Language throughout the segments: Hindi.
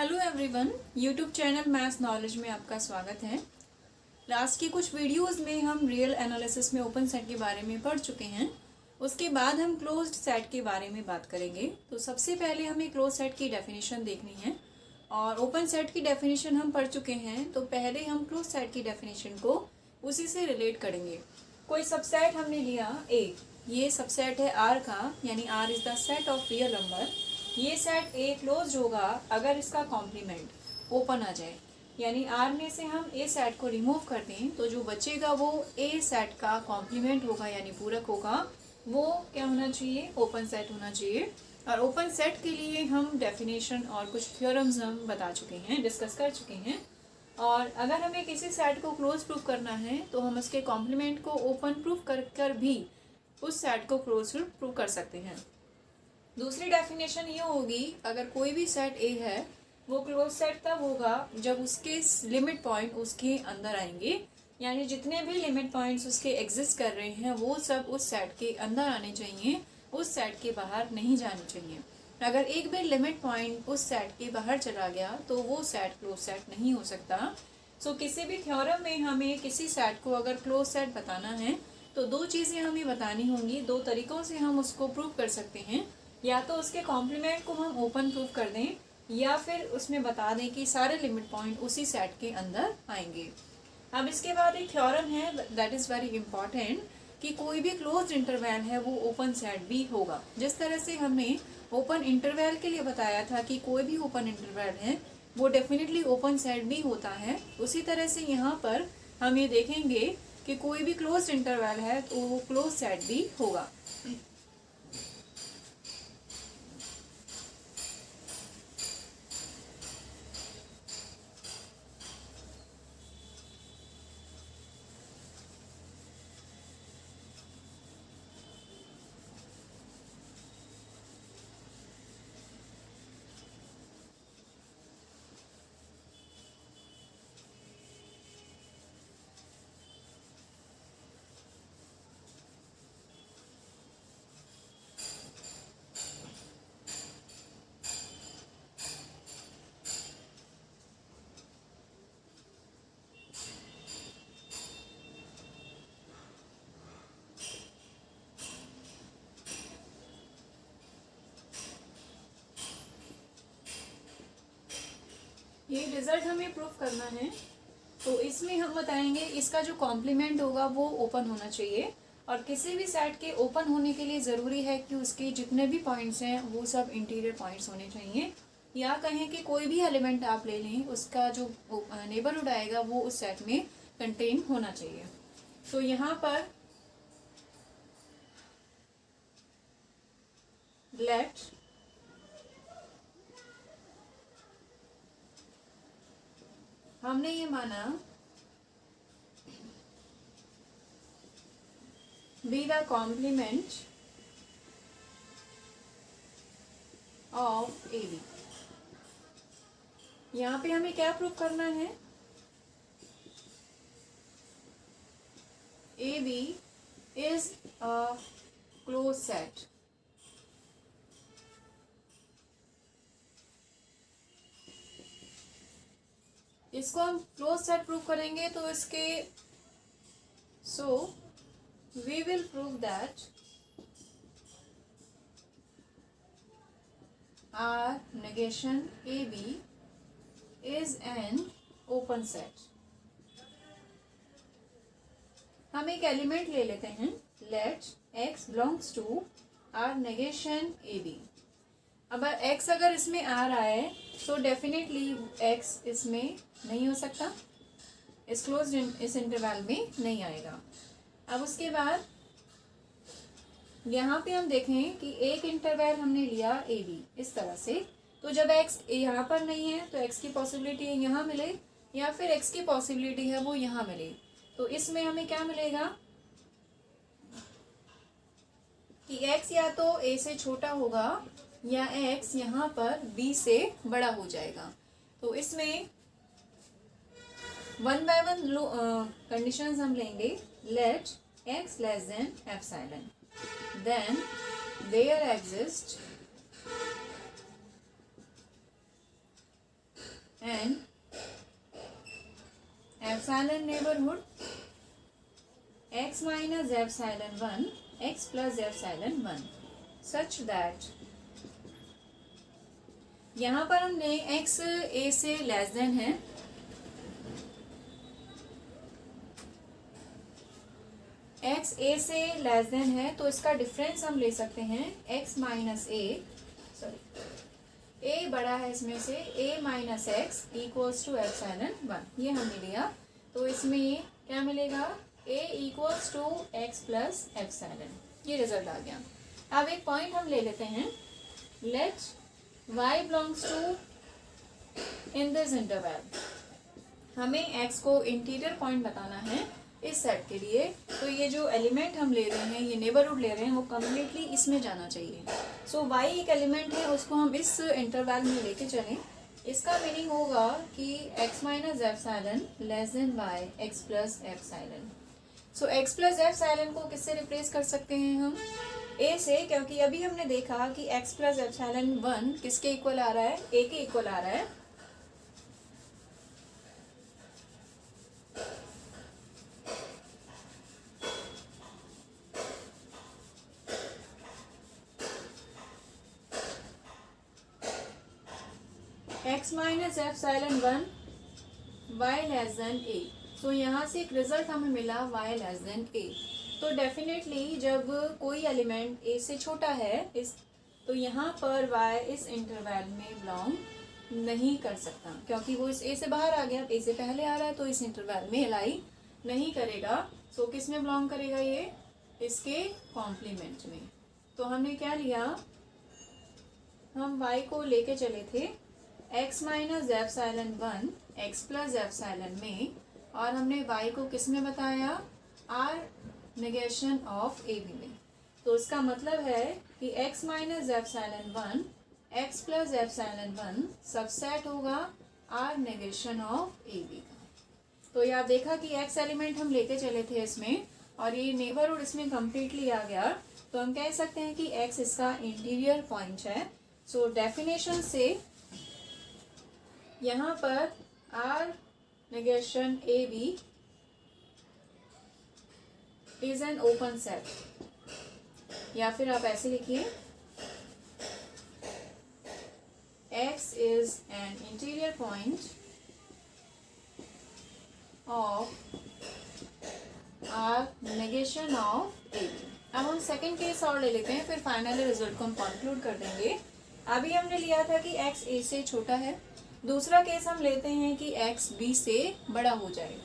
Hello everyone, YouTube channel maths knowledge में आपका स्वागत है। लास्ट की कुछ वीडियोस में हम रियल एनालिसिस में ओपन सेट के बारे में पढ़ चुके हैं। उसके बाद हम क्लोज्ड सेट के बारे में बात करेंगे। तो सबसे पहले हमें क्लोज सेट की डेफिनेशन देखनी है और ओपन सेट की डेफिनेशन हम पढ़ चुके हैं। तो पहले हम क्लोज सेट की डेफिनेशन को उसी से रिलेट करेंगे। कोई सबसेट हमने लिया ए, ये सबसेट है आर का, यानी R is the set of real number. ये सेट ए क्लोज होगा अगर इसका कॉम्प्लीमेंट ओपन आ जाए, यानी आर में से हम ए सेट को रिमूव कर दें तो जो बचेगा वो ए सेट का कॉम्प्लीमेंट होगा, यानी पूरक होगा। वो क्या होना चाहिए? ओपन सेट होना चाहिए। और ओपन सेट के लिए हम डेफिनेशन और कुछ थ्योरम्स हम बता चुके हैं, डिस्कस कर चुके हैं। और अगर हमें किसी सेट को क्लोज प्रूफ करना है तो हम उसके कॉम्प्लीमेंट को ओपन प्रूफ कर भी उस सेट को क्लोज प्रूफ कर सकते हैं। दूसरी डेफिनेशन ये होगी, अगर कोई भी सेट ए है वो क्लोज सेट तब होगा जब उसके लिमिट पॉइंट उसके अंदर आएंगे, यानी जितने भी लिमिट पॉइंट्स उसके एग्जिस्ट कर रहे हैं वो सब उस सेट के अंदर आने चाहिए, उस सेट के बाहर नहीं जाने चाहिए। अगर एक भी लिमिट पॉइंट उस सेट के बाहर चला गया तो वो सेट क्लोज सेट नहीं हो सकता। सो किसी भी थ्योरम में हमें किसी सेट को अगर क्लोज सेट बताना है तो दो चीज़ें हमें बतानी होंगी। दो तरीक़ों से हम उसको प्रूव कर सकते हैं, या तो उसके कॉम्प्लीमेंट को हम ओपन प्रूफ कर दें या फिर उसमें बता दें कि सारे लिमिट पॉइंट उसी सेट के अंदर आएंगे। अब इसके बाद एक थ्योरम है, दैट इज़ वेरी इंपॉर्टेंट, कि कोई भी क्लोज्ड इंटरवल है वो ओपन सेट भी होगा। जिस तरह से हमने ओपन इंटरवल के लिए बताया था कि कोई भी ओपन इंटरवल है वो डेफिनेटली ओपन सेट भी होता है, उसी तरह से यहाँ पर हम ये देखेंगे कि कोई भी क्लोज्ड इंटरवल है तो वो क्लोज सेट भी होगा। ये रिजल्ट हमें प्रूफ करना है, तो इसमें हम बताएंगे इसका जो कॉम्प्लीमेंट होगा वो ओपन होना चाहिए। और किसी भी सेट के ओपन होने के लिए ज़रूरी है कि उसके जितने भी पॉइंट्स हैं वो सब इंटीरियर पॉइंट्स होने चाहिए, या कहें कि कोई भी एलिमेंट आप ले लें उसका जो नेबरहुड आएगा वो उस सेट में कंटेन होना चाहिए। तो यहाँ पर लेट हमने ये माना B the complement of A B. यहाँ पे हमें क्या प्रूफ करना है? A B is a close set. इसको हम क्लोज सेट प्रूव करेंगे तो इसके we will prove that R negation A B is an open set. हम एक एलिमेंट ले लेते हैं, let x belongs to R negation A B. अब x अगर इसमें आ रहा है तो डेफिनेटली x इसमें नहीं हो सकता, इस इस इंटरवल में नहीं आएगा। अब उसके बाद यहाँ पे हम देखें कि एक इंटरवल हमने लिया ए बी इस तरह से, तो जब x यहाँ पर नहीं है तो x की पॉसिबिलिटी यहाँ मिले, या फिर x की पॉसिबिलिटी है वो यहाँ मिले। तो इसमें हमें क्या मिलेगा कि x या तो a से छोटा होगा या x यहाँ पर b से बड़ा हो जाएगा। तो इसमें वन बाय वन कंडीशंस हम लेंगे। Let x less than epsilon, then there exist epsilon neighbourhood x minus epsilon 1 x plus epsilon 1 such that यहाँ पर हमने x a से लेस देन है, x a से लेस देन है तो इसका डिफरेंस हम ले सकते हैं x minus A, sorry a बड़ा है इसमें से, a minus X equals to epsilon 1, ये हमने लिया। तो इसमें क्या मिलेगा, a equals to X plus epsilon, ये रिजल्ट आ गया। अब एक पॉइंट हम ले लेते हैं, let y belongs to in this interval. हमें x को इंटीरियर पॉइंट बताना है इस सेट के लिए, तो ये जो एलिमेंट हम ले रहे हैं, ये नेबरहुड ले रहे हैं, वो कम्प्लीटली इसमें जाना चाहिए। सो y एक एलिमेंट है, उसको हम इस इंटरवल में लेके चलें। इसका मीनिंग होगा कि x minus epsilon less than y x plus epsilon. So x plus epsilon को किससे रिप्लेस कर सकते हैं हम, a से, क्योंकि अभी हमने देखा कि x प्लस एप्सिलॉन 1 किसके इक्वल आ रहा है, a के इक्वल आ रहा है। x minus epsilon 1 y less than a। तो यहाँ से एक रिजल्ट हमें मिला y लेस देन a। तो डेफिनेटली जब कोई एलिमेंट a से छोटा है तो यहाँ पर y इस इंटरवल में बिलोंग नहीं कर सकता, क्योंकि वो इस a से बाहर आ गया, a से पहले आ रहा है, तो इस इंटरवल में लाई नहीं करेगा। सो किस में बिलोंग करेगा, ये इसके कॉम्प्लीमेंट में। तो हमने क्या लिया, हम y को लेके चले थे x minus epsilon 1 x plus epsilon में, और हमने y को किस में बताया, r negation of a b में। तो इसका मतलब है कि x minus epsilon 1 x plus epsilon 1 subset होगा r negation of a b का। तो ये आप देखा कि x एलिमेंट हम लेके चले थे इसमें, और ये नेबरहुड इसमें कम्प्लीटली आ गया। तो हम कह सकते हैं कि x इसका इंटीरियर पॉइंट है। सो डेफिनेशन से यहाँ पर r negation a b is an open set, या फिर आप ऐसे लिखिए, x is an interior point of r negation of a b। अब हम सेकेंड केस और ले लेते हैं, फिर फाइनली रिजल्ट को हम कंक्लूड कर देंगे। अभी हमने लिया था कि x a से छोटा है, दूसरा केस हम लेते हैं कि x b से बड़ा हो जाए।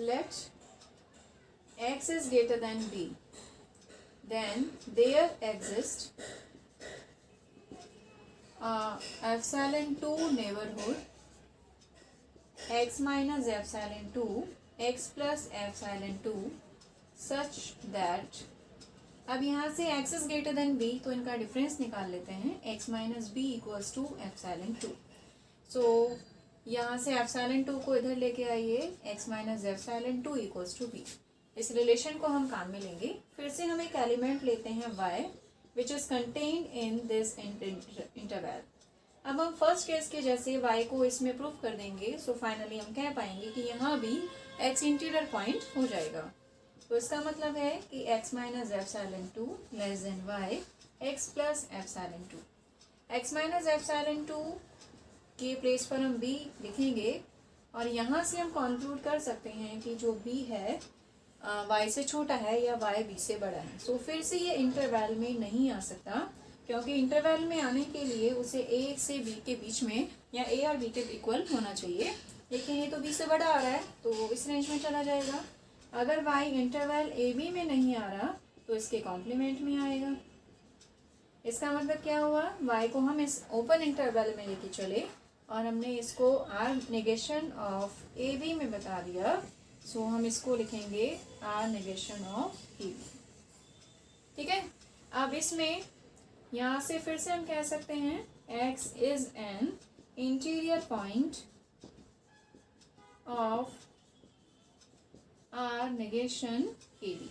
Let x is greater than b, then there exists epsilon 2 neighborhood x minus epsilon 2 x plus epsilon 2 such that, अब यहाँ से x is greater than b, तो इनका डिफरेंस निकाल लेते हैं, x minus b equals to epsilon 2। सो यहाँ से एप्सिलॉन 2 को इधर लेके आइए, x minus epsilon 2 equals to b। इस रिलेशन को हम काम में लेंगे। फिर से हम एक एलिमेंट लेते हैं y which is contained in this interval. अब हम फर्स्ट केस के जैसे y को इसमें प्रूव कर देंगे। सो फाइनली हम कह पाएंगे कि यहाँ भी x इंटीरियर पॉइंट हो जाएगा। तो इसका मतलब है कि x minus epsilon 2 less than y x plus epsilon 2। x minus epsilon 2 के प्लेस पर हम b लिखेंगे, और यहाँ से हम कंक्लूड कर सकते हैं कि जो b है y से छोटा है या y b से बड़ा है। सो फिर से ये इंटरवल में नहीं आ सकता, क्योंकि इंटरवल में आने के लिए उसे a से b के बीच में या a और b के इक्वल होना चाहिए, लेकिन ये तो b से बड़ा आ रहा है, तो इस रेंज में चला जाएगा। अगर y इंटरवल a b में नहीं आ रहा तो इसके कॉम्प्लीमेंट में आएगा। इसका मतलब क्या हुआ, y को हम इस ओपन इंटरवल में लेके चले और हमने इसको r negation of A B में बता दिया। सो हम इसको लिखेंगे r negation of A B. ठीक है, अब इसमें यहाँ से फिर से हम कह सकते हैं x is an interior point of R negation A B.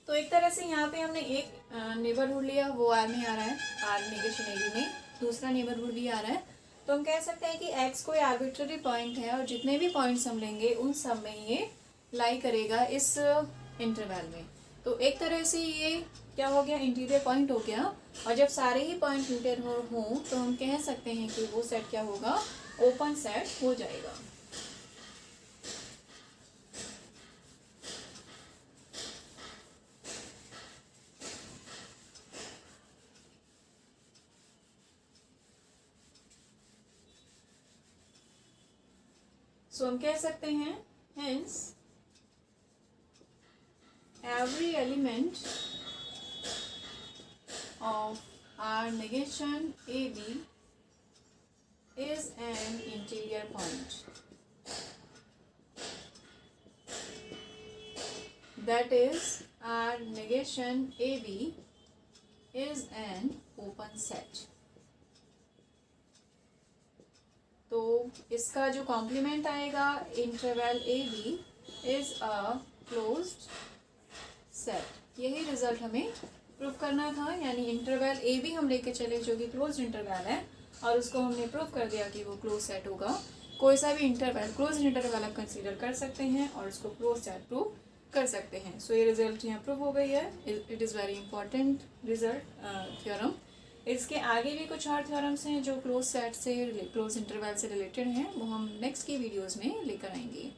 तो एक तरह से यहाँ पे हमने एक नेबरहुड लिया, वो आर में आ रहा है, आर नेगेशन ए बी में दूसरा नेबरहुड भी आ रहा है। तो हम कह सकते हैं कि एक्स कोई आर्बिट्ररी पॉइंट है और जितने भी पॉइंट्स हम लेंगे उन सब में ये लाई करेगा इस इंटरवल में। तो एक तरह से ये क्या हो गया, इंटीरियर पॉइंट हो गया। और जब सारे ही पॉइंट इंटीरियर हों तो हम कह सकते हैं कि वो सेट क्या होगा, ओपन सेट हो जाएगा। सो हम कह सकते हैं hence every element of R negation AB is an interior point. That is, R negation AB is an open set. तो इसका जो कॉम्प्लीमेंट आएगा, interval AB is a closed set. यही रिजल्ट हमें प्रूफ करना था, यानी इंटरवल ए भी हम लेके चले जो कि क्लोज इंटरवल है और उसको हमने प्रूफ कर दिया कि वो क्लोज सेट होगा। कोई सा भी इंटरवल क्लोज इंटरवल आप कंसीडर कर सकते हैं और उसको क्लोज सेट प्रूफ कर सकते हैं। सो ये रिजल्ट यहाँ प्रूफ हो गई है। It is very important result theorem. इसके आगे भी कुछ और थ्योरम्स हैं जो क्लोज सेट से क्लोज इंटरवल से रिलेटेड हैं, वो हम नेक्स्ट की वीडियोज़ में लेकर आएंगे।